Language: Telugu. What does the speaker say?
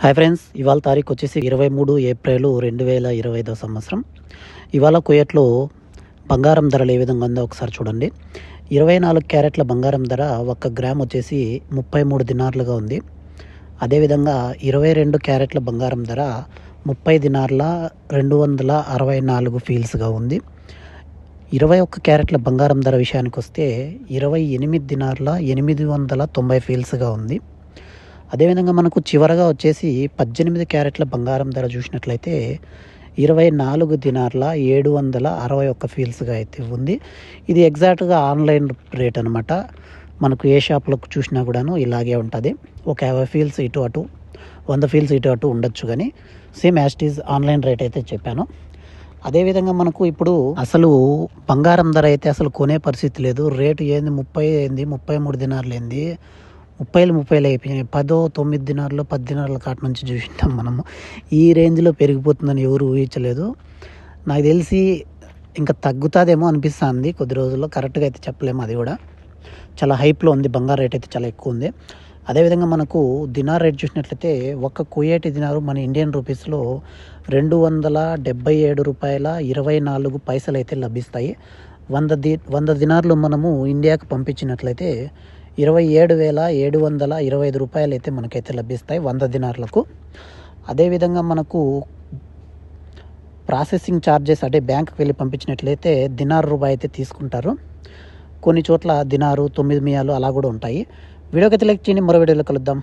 హాయ్ ఫ్రెండ్స్, ఇవాళ తారీఖు వచ్చేసి 23 ఏప్రిల్ 2025 సంవత్సరం. ఇవాళ కువైట్లో బంగారం ధరలు ఏ విధంగా ఉందో ఒకసారి చూడండి. 24 క్యారెట్ల బంగారం ధర 1 గ్రామ్ వచ్చేసి 33 దినార్లుగా ఉంది. అదేవిధంగా 22 క్యారెట్ల బంగారం ధర 30 దినార్ల 264 ఫీల్స్గా ఉంది. 21 క్యారెట్ల బంగారం ధర విషయానికి వస్తే 28 దినార్ల 890 ఫీల్స్గా ఉంది. అదేవిధంగా మనకు చివరగా వచ్చేసి 18 క్యారెట్ల బంగారం ధర చూసినట్లయితే 24 దినార్ల 761 ఫీల్స్గా అయితే ఉంది. ఇది ఎగ్జాక్ట్గా ఆన్లైన్ రేట్ అనమాట. మనకు ఏ షాప్లో చూసినా కూడాను ఇలాగే ఉంటుంది. ఒక 50 ఫీల్స్ ఇటు అటు, 100 ఫీల్స్ ఇటు అటు ఉండొచ్చు, కానీ same as it is online rate అయితే చెప్పాను. అదేవిధంగా మనకు ఇప్పుడు అసలు బంగారం ధర అయితే అసలు కొనే పరిస్థితి లేదు. రేటు ఏంది 30 ఏంది, 33 దినార్లు ఏంది, 30 అయిపోయినాయి. 9 దినార్లు 10 దినార్ల కాటి నుంచి చూసింటాం మనము. ఈ రేంజ్లో పెరిగిపోతుందని ఎవరు ఊహించలేదు. నాకు తెలిసి ఇంకా తగ్గుతుందేమో అనిపిస్తుంది కొద్ది రోజుల్లో. కరెక్ట్గా అయితే చెప్పలేము. అది కూడా చాలా హైప్లో ఉంది. బంగారు రేట్ అయితే చాలా ఎక్కువ ఉంది. అదేవిధంగా మనకు దినార్ రేట్ చూసినట్లయితే ఒక కువైటీ దినారు మన ఇండియన్ రూపీస్లో 277 రూపాయల 24 పైసలు అయితే లభిస్తాయి. 100 దినార్లు మనము ఇండియాకు పంపించినట్లయితే 27,725 రూపాయలు అయితే మనకైతే లభిస్తాయి 100 దినార్లకు. అదేవిధంగా మనకు ప్రాసెసింగ్ ఛార్జెస్ అంటే బ్యాంకుకి వెళ్ళి పంపించినట్లయితే దినార్ రూపాయి అయితే తీసుకుంటారు. కొన్ని చోట్ల దినారు 9 మియాలు అలా కూడా ఉంటాయి. వీడియోకి అయితే లైక్ చేయండి. మరో వీడియోలో కలుద్దాం.